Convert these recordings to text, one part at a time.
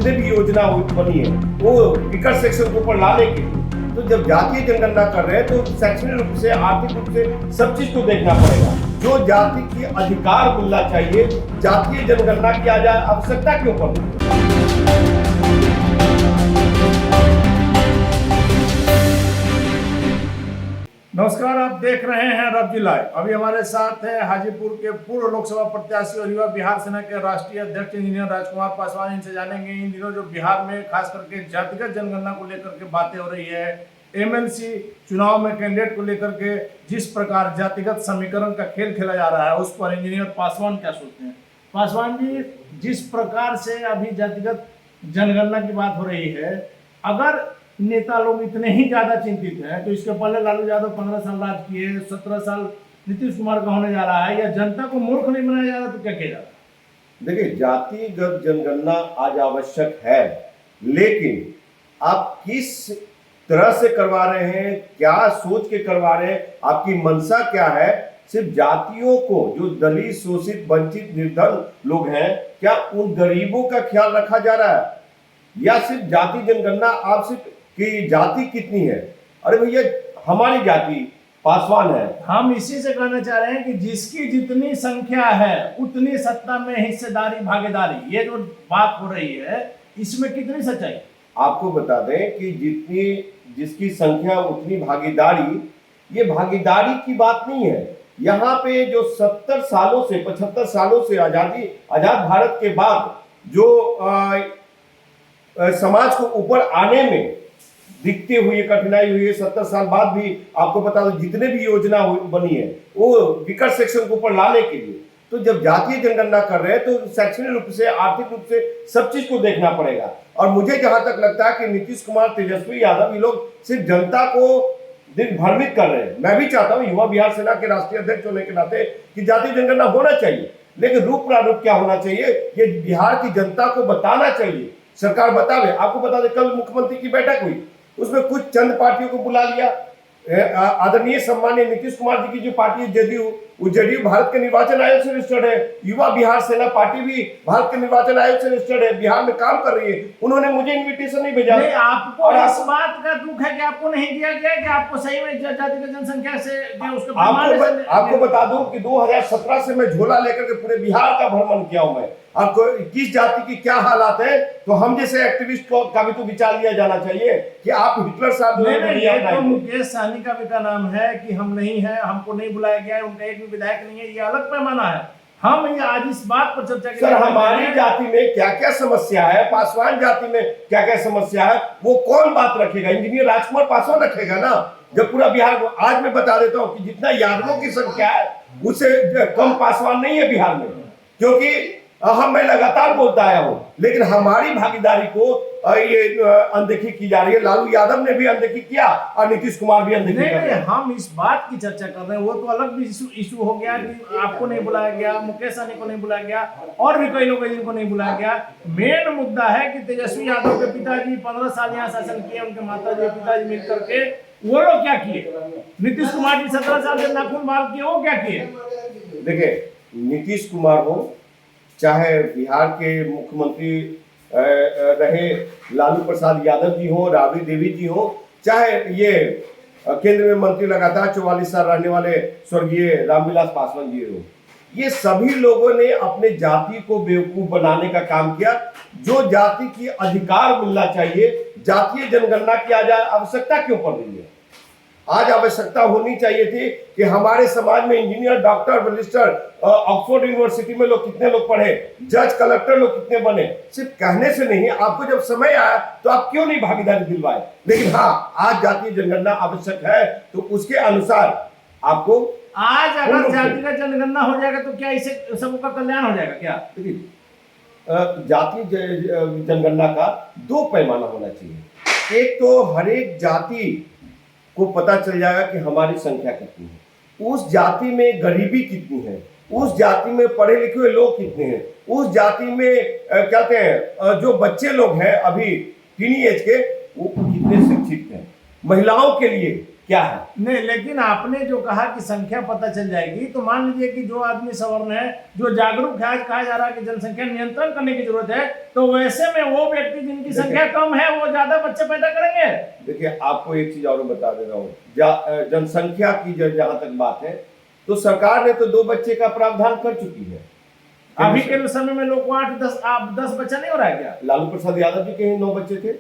जितने भी योजना बनी है वो विकट सेक्शन के ऊपर लाने के लिए, तो जब जातीय जनगणना कर रहे हैं तो शैक्षणिक रूप से, आर्थिक रूप से सब चीज को देखना पड़ेगा। जो जाति की अधिकार मिलना चाहिए, जातीय जनगणना की आज आवश्यकता क्यों पड़ी? नमस्कार, आप देख रहे हैं रब्जी लाइव। अभी हमारे साथ है हाजीपुर के पूर्व लोकसभा प्रत्याशी और युवा बिहार सेना के राष्ट्रीय अध्यक्ष इंजीनियर राजकुमार पासवान। इनसे जानेंगे इन दिनों जो बिहार में खास करके जातिगत जनगणना को लेकर के बातें हो रही है, एमएलसी चुनाव में कैंडिडेट को लेकर के जिस प्रकार जातिगत समीकरण का खेल खेला जा रहा है, उस पर इंजीनियर पासवान क्या सोचते हैं। पासवान जी, जिस प्रकार से अभी जातिगत जनगणना की बात हो रही है, अगर नेता लोग इतने ही ज्यादा चिंतित हैं तो इसके पहले लालू यादव 15 साल राज किए, 17 साल नीतीश कुमार का होने जा रहा है, या जनता को मूर्ख नहीं बनाया जा रहा तो क्या किया जा रहा है? देखिए, जातिगत जनगणना आज आवश्यक है, लेकिन आप किस तरह से करवा रहे हैं, क्या सोच के करवा रहे हैं, आपकी मंशा क्या है? सिर्फ जातियों को, जो दलित, शोषित, वंचित, निर्धन लोग हैं, क्या उन गरीबों का ख्याल रखा जा रहा है? या सिर्फ जाति जनगणना आप सिर्फ कि जाति कितनी है? अरे भैया, हमारी जाति पासवान है। हम इसी से कहना चाह रहे हैं कि जिसकी जितनी संख्या है उतनी सत्ता में हिस्सेदारी, भागीदारी, ये जो बात हो रही है इसमें कितनी सच्चाई? आपको बता दें कि जिसकी संख्या उतनी भागीदारी, ये भागीदारी की बात नहीं है। यहाँ पे जो 70 सालों से, 75 सालों से आजाद भारत के बाद जो समाज को ऊपर आने में दिखती हुई कठिनाई हुई है, 70 साल बाद भी आपको बता दो जितने भी योजना बनी है वो विकट सेक्शन को ऊपर लाने के लिए, तो जब जातीय जनगणना कर रहे हैं तो शैक्षणिक रूप से, आर्थिक रूप से सब चीज को देखना पड़ेगा। और मुझे जहां तक लगता है कि नीतीश कुमार, तेजस्वी यादव, ये लोग सिर्फ जनता को दिग्भ्रमित कर रहे हैं। मैं भी चाहता हूँ युवा बिहार सेना के राष्ट्रीय अध्यक्ष होने के नाते कि जातीय जनगणना होना चाहिए, लेकिन रूप प्रारूप क्या होना चाहिए ये बिहार की जनता को बताना चाहिए। सरकार बतावे। आपको बता दें, कल मुख्यमंत्री की बैठक हुई, उसमें कुछ चंद पार्टियों को बुला लिया। आदरणीय सम्मानीय नीतीश कुमार जी की जो पार्टी है जेडीयू, वो जेडीयू भारत के निर्वाचन आयोग से रजिस्टर्ड है। युवा बिहार सेना पार्टी भी भारत के निर्वाचन आयोग से रजिस्टर्ड है, बिहार में काम कर रही है। उन्होंने मुझे इन्विटेशन नहीं भेजा। नहीं, आपको इस बात का दुख है कि आपको नहीं दिया गया, कि आपको सही में जातिगत जनसंख्या से उसका आपको बता दूं कि 2017 से मैं झोला लेकर के पूरे बिहार का भ्रमण किया हूं। मैं आपको किस जाति की क्या हालात है, तो हम जैसे एक्टिविस्ट का भी तो विचार लिया जाना चाहिए कि आप हिटलर साहब तो मुकेश सहनी का भी का नाम है कि हम नहीं है, हमको नहीं बुलाया गया है, उनका एक भी विधायक नहीं है, ये अलग पैमाना है। हम ये आज इस बात पर चर्चा सर, हमारी जाति में क्या क्या समस्या है, पासवान जाति में क्या क्या समस्या है, वो कौन बात रखेगा? इंजीनियर राजकुमार पासवान रखेगा ना। जब पूरा बिहार को, आज मैं बता देता हूँ कि जितना यादवों की संख्या है उससे कम पासवान नहीं है बिहार में, क्योंकि मैं लगातार बोलता आया हूं, लेकिन हमारी भागीदारी को ये अनदेखी की जा रही है। लालू यादव ने भी अनदेखी किया और नीतीश कुमार भी अनदेखी कर रहे हैं। हम इस बात की चर्चा कर रहे हैं, वो तो अलग भी इशू हो गया कि आपको नहीं बुलाया गया, मुकेश सहनी को नहीं बुलाया गया, और भी कई लोग हैं जिनको नहीं बुलाया गया। मेन मुद्दा है कि तेजस्वी यादव के पिताजी 15 साल यहाँ शासन किए, उनके माताजी पिताजी मिलकर के वो लोग क्या किए? नीतीश कुमार जी 17 साल से नाखून बाल किए, वो क्या किए? देखिए, नीतीश कुमार हो, चाहे बिहार के मुख्यमंत्री रहे लालू प्रसाद यादव जी हो, राबड़ी देवी जी हो, चाहे ये केंद्र में मंत्री लगातार 44 साल रहने वाले स्वर्गीय रामविलास पासवान जी हो, ये सभी लोगों ने अपने जाति को बेवकूफ बनाने का काम किया। जो जाति की अधिकार मिलना चाहिए, जातीय जनगणना की आज आवश्यकता क्यों पड़ रही है? आज आवश्यकता होनी चाहिए थी कि हमारे समाज में engineer, doctor, barrister, Oxford university में लोग कितने लोग पढ़े, जज, कलेक्टर लोग कितने बने। सिर्फ कहने से नहीं, आपको जब समय आया तो आप क्यों नहीं भागीदारी दिलवाए? लेकिन हाँ, आज जातीय जनगणना आवश्यक है, तो उसके अनुसार आपको आज अगर जातिगत जनगणना हो जाएगा तो क्या इससे सबका कल्याण हो जाएगा क्या? जातीय जनगणना का दो पैमाना होना चाहिए। एक तो हर एक जाति को पता चल जाएगा कि हमारी संख्या कितनी है, उस जाति में गरीबी कितनी है, उस जाति में पढ़े लिखे हुए लोग कितने हैं, उस जाति में कहते हैं जो बच्चे लोग हैं अभी टीनी एज के, वो कितने शिक्षित हैं, महिलाओं के लिए क्या है? नहीं, लेकिन आपने जो कहा कि संख्या पता चल जाएगी, तो मान लीजिए कि जो आदमी सवर्ण है, जो जागरूक है, आज कहा जा रहा है कि जनसंख्या नियंत्रण करने की जरूरत है, तो वैसे में वो व्यक्ति जिनकी संख्या कम है वो ज्यादा बच्चे पैदा करेंगे। देखिए, आपको एक चीज और बता दे रहा हूँ, जनसंख्या की जहां तक बात है, तो सरकार ने तो 2 बच्चे का प्रावधान कर चुकी है। अभी के समय में लोग को 8-10 बच्चा नहीं हो रहा है क्या? लालू प्रसाद यादव जी के ही 9 बच्चे थे,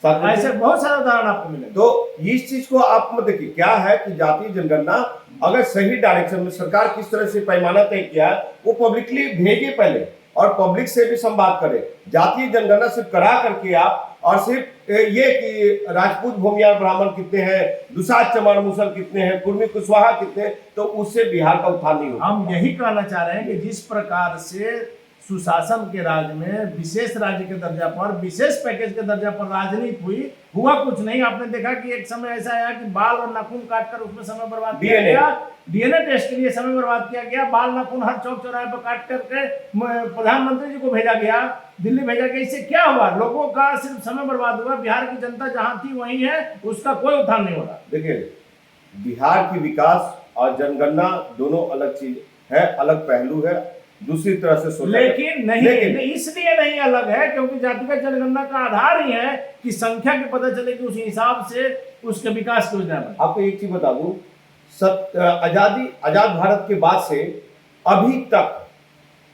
7 बच्चे। ऐसे बहुत सारे उदाहरण आपको मिलेंगे। तो इस चीज को आप मत देखिए, क्या है कि जातीय जनगणना अगर सही डायरेक्शन में सरकार किस तरह से पैमाना तय किया है, वो पब्लिकली भेजे पहले, और पब्लिक से भी संवाद करें। जातीय जनगणना सिर्फ करा करके आप, और सिर्फ ये कि राजपूत भूमियार ब्राह्मण कितने हैं, दुसाध चमार मुसल कितने हैं, कुर्मी कुशवाहा कितने हैं, तो उससे बिहार का उत्थान नहीं होगा। हम यही कहना चाह रहे हैं कि जिस प्रकार से सुशासन के राज में विशेष राज्य के दर्जा पर, विशेष पैकेज के दर्जा पर राजनीति हुई, हुआ कुछ नहीं। आपने देखा कि एक समय ऐसा आया कि बाल और नाखून काटकर उसमें समय बर्बाद किया गया, डीएनए टेस्ट के लिए समय बर्बाद किया गया, बाल नाखून हर चौक चौराहे पर काट करके प्रधानमंत्री जी को भेजा गया, दिल्ली भेजा गया। इससे क्या हुआ? लोगों का सिर्फ समय बर्बाद हुआ। बिहार की जनता जहां थी वहीं है, उसका कोई उत्थान नहीं हो रहा। देखिए, बिहार की विकास और जनगणना दोनों अलग चीज है, अलग पहलू है, दूसरी तरह से सोचा। लेकिन नहीं, इसलिए नहीं अलग है क्योंकि जातिगत जनगणना का आधार ही है कि संख्या की पता चले कि उस हिसाब से उसके विकास की योजना बने। आपको एक चीज बता दूं, आजाद भारत के बाद से अभी तक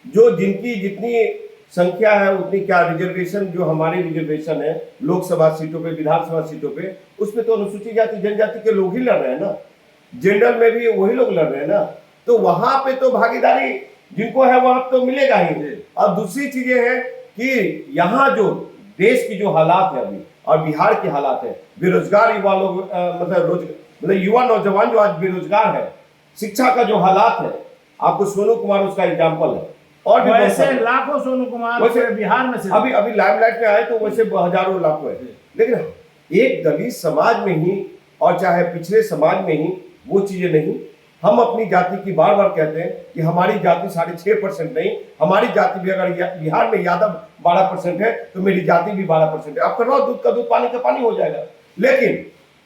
जो जिनकी जितनी संख्या है, उतनी क्या रिजर्वेशन, जो हमारी रिजर्वेशन है लोकसभा सीटों पे, विधानसभा सीटों पे, उसमें तो अनुसूचित जाति जनजाति के लोग ही लड़ रहे हैं ना, जनरल में भी वही लोग लड़ रहे हैं ना, तो वहां पे तो भागीदारी जिनको है वहां तो मिलेगा ही। और दूसरी चीजें हैं कि यहाँ जो देश की जो हालात है अभी, और बिहार के हालात है, बेरोजगार युवा लोग, मतलब युवा नौजवान जो आज बेरोजगार है, शिक्षा का जो हालात है, आपको सोनू कुमार उसका एग्जाम्पल है, और भी वैसे लाखों सोनू कुमार वैसे बिहार में से अभी लाइमलाइट में आए तो वैसे हजारों लाखों है, लेकिन एक दलित समाज में ही और चाहे पिछड़े समाज में ही वो चीजें नहीं। हम अपनी जाति की बार बार कहते हैं कि हमारी जाति 6.5% नहीं, हमारी जाति भी अगर बिहार में यादव 12% है तो मेरी जाति भी 12% है। आप करवाओ, दूध का दूध पानी का पानी हो जाएगा। लेकिन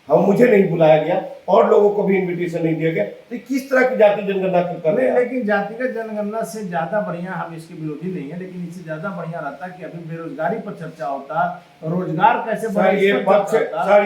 मुझे नहीं बुलाया गया और लोगों को भी इनविटेशन नहीं दिया गया, तो किस तरह की जाति जनगणना कर रहे हैं? लेकिन जातिगत जनगणना से ज्यादा बढ़िया, हम इसके विरोधी नहीं है, लेकिन इससे ज्यादा बढ़िया रहता कि अभी बेरोजगारी पर चर्चा होता, रोजगार कैसे सर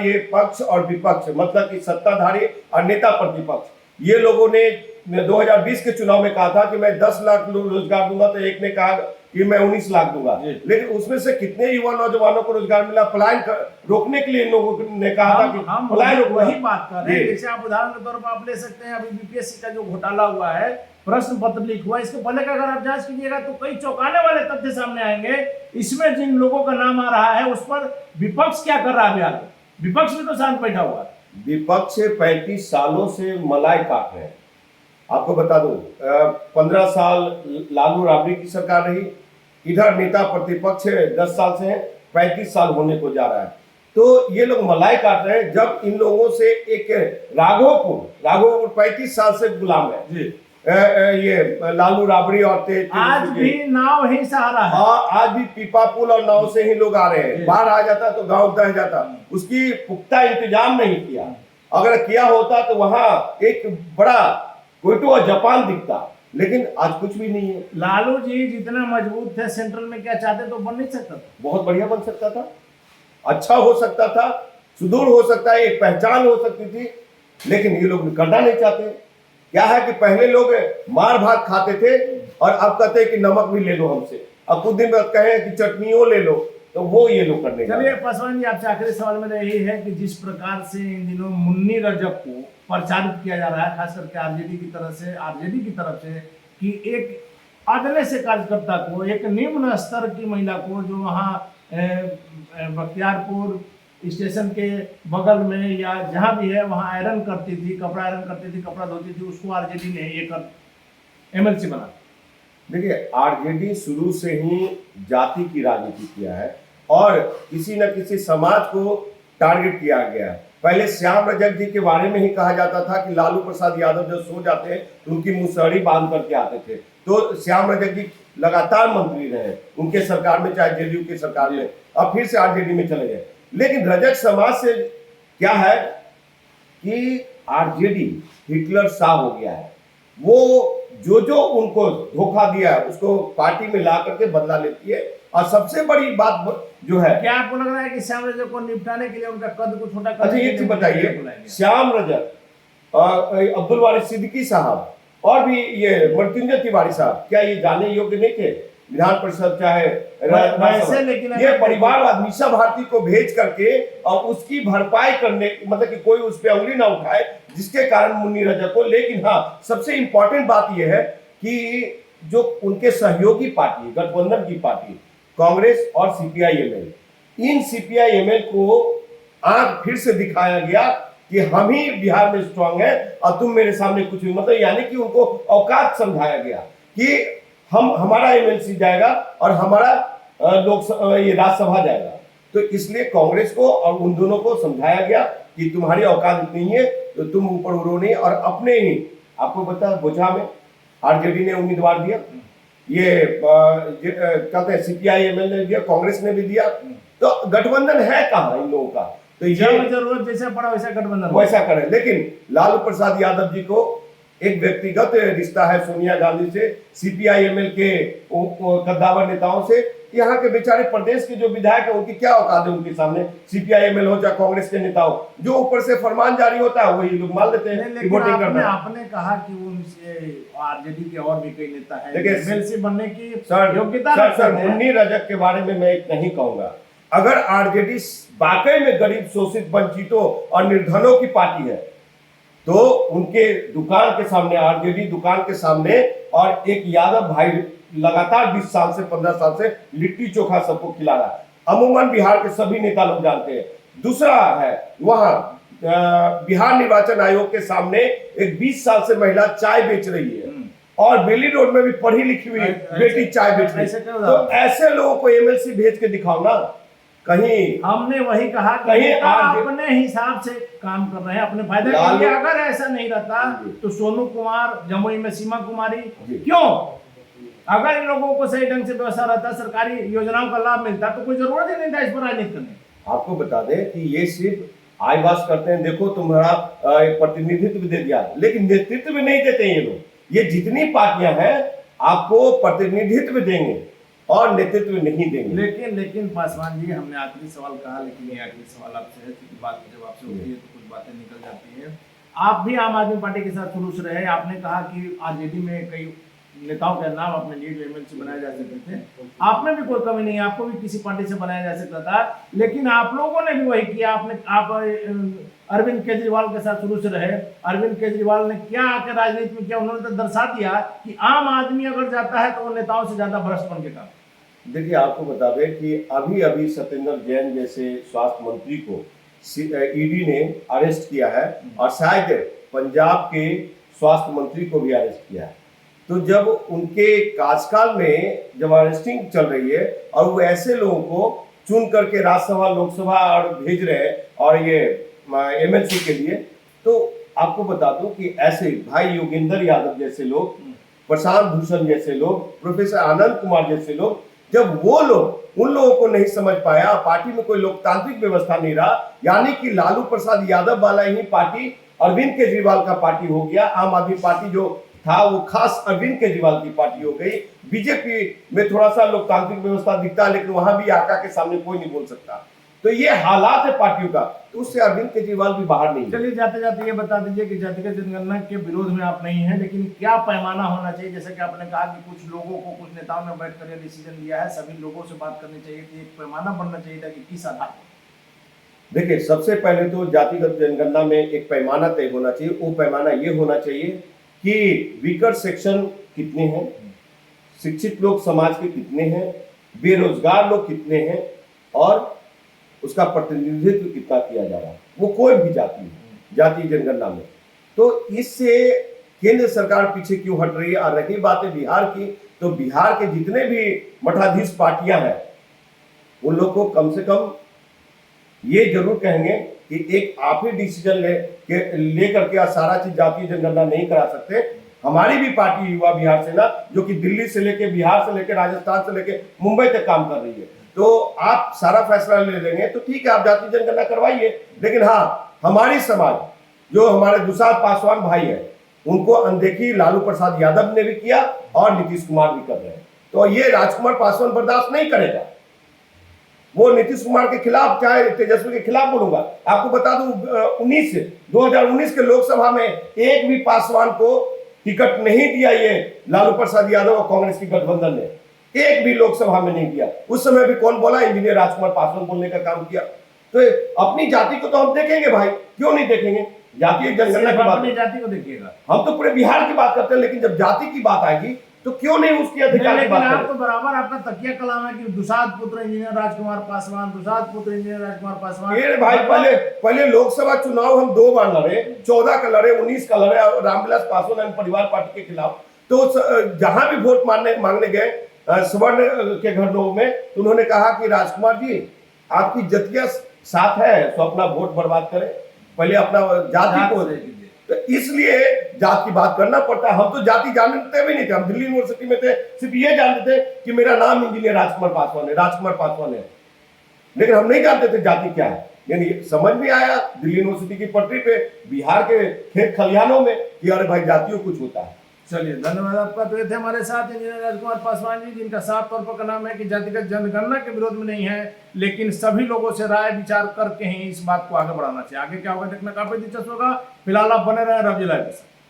ये पक्ष और विपक्ष, मतलब कि सत्ताधारी और नेता प्रतिपक्ष, ये लोगों ने 2020 के चुनाव में कहा था कि मैं 10 लाख रोजगार दूंगा, तो एक ने कहा कि मैं 19 लाख दूंगा, लेकिन उसमें से कितने युवा नौजवानों को रोजगार मिला? पलायन रोकने के लिए इन लोगों ने कहा था कि हम वही बात कर रहे हैं। जैसे आप उदाहरण के तौर पर आप ले सकते हैं, अभी बीपीएससी का जो घोटाला हुआ है, प्रश्न पत्र लीक हुआ, इसके पहले का अगर आप जांच कीजिएगा तो कई चौंकाने वाले तथ्य सामने आएंगे। इसमें जिन लोगों का नाम आ रहा है उस पर विपक्ष क्या कर रहा है? बिहार में विपक्ष भी तो शांत बैठा हुआ है। विपक्ष 35 सालों से मलाई काट रहे हैं। आपको बता दूं, 15 साल लालू राबड़ी की सरकार रही, इधर नेता प्रतिपक्ष 10 साल से है, 35 साल होने को जा रहा है। तो ये लोग मलाई काट रहे हैं। जब इन लोगों से एक राघोपुर 35 साल से गुलाम है जी, ये लालू राबड़ी और आज भी नाव ही सहारा है। हाँ, आज भी पीपा पुल और नाव से ही लोग आ रहे हैं। बाढ़ आ जाता तो गांव दह जाता, उसकी पुख्ता इंतजाम नहीं किया। अगर किया होता तो वहां एक बड़ा क्योटो और जापान दिखता, लेकिन आज कुछ भी नहीं है। लालू जी जितना मजबूत थे, सेंट्रल में क्या चाहते तो बन नहीं सकता था। बहुत बढ़िया बन सकता था, अच्छा हो सकता था, सुदूर हो सकता है, एक पहचान हो सकती थी, लेकिन ये लोग करना नहीं चाहते। क्या है कि पहले लोग मार भात खाते थे और अब कहते हैं कि नमक भी ले लो हमसे, अब कुछ दिन बाद कहें कि चटनियों ले लो, तो वो ये लोग करने। चलिए पासवान जी, आपसे आखिरी सवाल मेरा यही है कि जिस प्रकार से इन दिनों मुन्नी रजक को प्रचारित किया जा रहा है, खास करके आरजेडी की तरफ से कि एक अदले से कार्यकर्ता को, एक निम्न स्तर की महिला को जो वहाँ बख्तियारपुर स्टेशन के बगल में या जहाँ भी है वहाँ आयरन करती थी, कपड़ा धोती थी, उसको आरजेडी ने एक एमएलसी बना। देखिए, आरजेडी शुरू से ही जाति की राजनीति किया है और किसी न किसी समाज को टारगेट किया गया है। पहले श्याम रजक जी के बारे में ही कहा जाता था कि लालू प्रसाद यादव जब सो जाते हैं तो उनकी मुसहरी बांध करके आते थे। तो श्याम रजक जी लगातार मंत्री रहे उनके सरकार में, चाहे जेडीयू की सरकार में, अब फिर से आरजेडी में चले गए। लेकिन रजक समाज से क्या है कि आरजेडी हिटलर शाह हो गया है। वो जो उनको धोखा दिया है उसको पार्टी में ला करके बदला लेती है। और सबसे बड़ी बात जो है, क्या आपको लग रहा है कि श्याम रजक को निपटाने के लिए उनका कद को छोटा अच्छा करने के एक लिए चीज बुलाया बताइए, गया? श्याम रजक, अब्दुल वारिस सिद्दीकी साहब और भी ये मृत्युंजय तिवारी साहब, क्या ये जाने योग्य नहीं थे विधान परिषद चाहे वैसे? लेकिन ये परिवारवाद मीसा भारती को भेज करके और उसकी भरपाई करने, मतलब कि कोई उस पर उंगली ना उठाए जिसके कारण मुन्नी रजक को। लेकिन हाँ, सबसे इंपॉर्टेंट बात यह है कि जो उनके सहयोगी पार्टी, गठबंधन की पार्टी कांग्रेस और सीपीआई-एमएल, इन सीपीआई-एमएल को आंख फिर से दिखाया गया कि हम ही बिहार में स्ट्रांग है और तुम मेरे सामने कुछ भी, मतलब यानी कि उनको औकात समझाया गया कि हमारा एमएलसी जाएगा और हमारा ये राज्यसभा जाएगा। तो इसलिए कांग्रेस को और उन दोनों को समझाया गया कि तुम्हारी औकात इतनी है तो तुम ऊपर उड़ो नहीं। और अपने ही, आपको पता है बोझा में आरजेडी ने उम्मीदवार दिया, ये कहते हैं सीपीआई-एमएल ने दिया, कांग्रेस ने भी दिया। तो गठबंधन है कहाँ इन लोगों का? तो ये जरूरत जैसा पड़ा वैसा गठबंधन वैसा करें। लेकिन लालू प्रसाद यादव जी को एक व्यक्तिगत रिश्ता है सोनिया गांधी से, सीपीआई-एमएल के कद्दावर नेताओं से। यहाँ के बेचारे प्रदेश के जो विधायक है उनकी क्या औकात है उनके सामने, सीपीआई-एमएल हो या कांग्रेस के नेता हो, जो ऊपर से फरमान जारी होता है वही लोग मान लेते हैं कि वोटिंग करना। आपने कहा कि उनसे आरजेडी के और भी कई नेता हैं, देखिए एमएलसी बनने की योग्यता। सर मुन्नी रजक के बारे में मैं नहीं कहूंगा। अगर आरजेडी वाकई में गरीब, शोषित, वंचितों और निर्धनों की पार्टी है तो उनके दुकान के सामने, आरजेडी दुकान के सामने, और एक यादव भाई लगातार 20 साल से 15 साल से लिट्टी चोखा सबको खिला रहा है, अमूमन बिहार के सभी नेता लोग जानते हैं। दूसरा है वहां बिहार निर्वाचन आयोग के सामने एक 20 साल से महिला चाय बेच रही है और बेली रोड में भी पढ़ी लिखी हुई बेटी चाय बेच रही है। तो ऐसे लोगों को एमएलसी भेज के दिखाओ ना। कहीं हमने वही कहा कि कहीं अपने हिसाब से काम कर रहे हैं, अपने फायदे के लिए। अगर ऐसा नहीं रहता तो सोनू कुमार, जमुई में सीमा कुमारी, क्यों? अगर इन लोगों को सही ढंग से व्यवस्था रहता, सरकारी योजनाओं का लाभ मिलता, तो कोई जरूरत ही नहीं था इस पर राजनीति करने। आपको बता दें कि ये सिर्फ आयवास करते हैं, देखो तुम्हारा प्रतिनिधित्व दे दिया, लेकिन नेतृत्व भी नहीं देते ये लोग। ये जितनी पार्टियां हैं आपको प्रतिनिधित्व देंगे और नेतृत्व नहीं देंगे। लेकिन पासवान जी, हमने आखिरी सवाल कहा, लेकिन ये आखिरी सवाल आपसे है क्योंकि बात जब आपसे होती है तो कुछ बातें निकल जाती है। आप भी आम आदमी पार्टी के साथ शुरू से रहे। आपने कहा कि आरजेडी में कई नेताओं के नाम अपने लीड एमएलसी बनाए जा सकते थे, आप में भी कोई कमी नहीं है, आपको भी किसी पार्टी से बनाया जा सकता था। लेकिन आप लोगों ने भी वही किया। आप अरविंद केजरीवाल के साथ शुरू से रहे। अरविंद केजरीवाल ने क्या आकर राजनीति में किया? उन्होंने तो दर्शा दिया कि आम आदमी अगर जाता है तो वो नेताओं से ज्यादा भ्रष्ट बन के काम। देखिए, आपको बता दें कि अभी सत्येंद्र जैन जैसे स्वास्थ्य मंत्री को ईडी ने अरेस्ट किया है और शायद पंजाब के स्वास्थ्य मंत्री को भी अरेस्ट किया है। तो जब उनके कार्यकाल में जब अरेस्टिंग चल रही है और वो ऐसे लोगों को चुन करके राज्यसभा, लोकसभा और भेज रहे हैं और ये एमएलसी के लिए, तो आपको बता दूं कि ऐसे भाई योगेंद्र यादव जैसे लोग, प्रशांत भूषण जैसे लोग, प्रोफेसर आनंद कुमार जैसे लोग, जब वो लोग उन लोगों को नहीं समझ पाया, पार्टी में कोई लोकतांत्रिक व्यवस्था नहीं रहा, यानी कि लालू प्रसाद यादव वाला ही पार्टी अरविंद केजरीवाल का पार्टी हो गया। आम आदमी पार्टी जो था वो खास अरविंद केजरीवाल की पार्टी हो गई। बीजेपी में थोड़ा सा लोकतांत्रिक व्यवस्था दिखता है, लेकिन वहां भी आका के सामने कोई नहीं बोल सकता। तो ये हालात है पार्टियों का, तो उससे अरविंद केजरीवाल भी बाहर नहीं। चलिए, जाते जाते ये बता दीजिए कि जातिगत जनगणना के विरोध में आप नहीं हैं, लेकिन क्या पैमाना होना चाहिए? जैसे कि आपने कहा कि कुछ लोगों को, कुछ नेताओं ने बैठकर ये डिसीजन लिया है, सभी लोगों से बात करनी चाहिए कि एक पैमाना बनना चाहिए था कि किस आधार पर? देखिए, सबसे पहले तो जातिगत जनगणना में एक पैमाना तय होना चाहिए। वो पैमाना ये होना चाहिए कि वीकर सेक्शन कितने हैं, शिक्षित लोग समाज के कितने हैं, बेरोजगार लोग कितने हैं और उसका प्रतिनिधित्व कितना किया जा रहा है, वो कोई भी जाति है जातीय जनगणना में। तो इससे केंद्र सरकार पीछे क्यों हट रही है? और रही बातें बिहार की, तो बिहार के जितने भी मठाधीश पार्टियां हैं उन लोग को कम से कम ये जरूर कहेंगे कि एक आप ही डिसीजन ले करके सारा चीज जातीय जनगणना नहीं करा सकते। हमारी भी पार्टी युवा बिहार सेना, जो कि दिल्ली से लेके, बिहार से लेके, राजस्थान से लेके मुंबई तक काम कर रही है, तो आप सारा फैसला ले लेंगे तो ठीक है, आप जातीय जनगणना करवाइए। लेकिन हाँ, हमारी समाज जो हमारे दुसाध पासवान भाई है, उनको अनदेखी लालू प्रसाद यादव ने भी किया और नीतीश कुमार भी कर रहे हैं। तो ये राजकुमार पासवान बर्दाश्त नहीं करेगा। वो नीतीश कुमार के खिलाफ, चाहे तेजस्वी के खिलाफ बोलूंगा। आपको बता दूं 2019 के लोकसभा में एक भी पासवान को टिकट नहीं दिया ये लालू प्रसाद यादव और कांग्रेस की गठबंधन ने, एक भी लोकसभा में नहीं दिया। उस समय भी कौन बोला? इंजीनियर राजकुमार पासवान बोलने का काम किया। तो अपनी जाति को तो हम देखेंगे भाई, क्यों नहीं देखेंगे? जातीय जनगणना की बात, अपनी जाति को देखिएगा। हम तो पूरे बिहार की बात करते हैं, लेकिन जब जाति की बात आएगी तो क्यों नहीं उसकी अधिकार की लेकिन बात आप करें? तो बराबर आपका तकिया कलाम है कि दुसाध पुत्र इंजीनियर राजकुमार पासवान, दुसाध पुत्र इंजीनियर राजकुमार पासवान। ये भाई पहले लोकसभा चुनाव हम 2 बार लड़े, 14 का लड़े, 19 का लड़े, रामविलास पासवान एवं परिवार पार्टी के खिलाफ। तो जहां भी वोट मांगने गए स्वर्ण के घरों में, तो उन्होंने कहा कि राजकुमार जी आपकी जतिया साथ है तो अपना वोट बर्बाद करें, पहले अपना जाति को। तो इसलिए जात की बात करना पड़ता है। हम तो जाति जानते भी नहीं थे, हम दिल्ली यूनिवर्सिटी में थे, सिर्फ ये जानते थे कि मेरा नाम इंजीनियर राजकुमार पासवान है, लेकिन हम नहीं जानते थे जाति क्या है। यानी समझ में आया दिल्ली यूनिवर्सिटी की पटरी पे, बिहार के खेत खलिहानों में, कि अरे भाई जातियों कुछ होता है। चलिए, धन्यवाद आपका। तो ये थे हमारे साथ इंजीनियर राजकुमार पासवान जी, जिनका साफ तौर पर कहना है कि जातिगत जनगणना के विरोध में नहीं है, लेकिन सभी लोगों से राय विचार करके ही इस बात को आगे बढ़ाना चाहिए। आगे क्या होगा देखना काफी दिलचस्प होगा। फिलहाल आप बने रहे रवजी लाइव के साथ।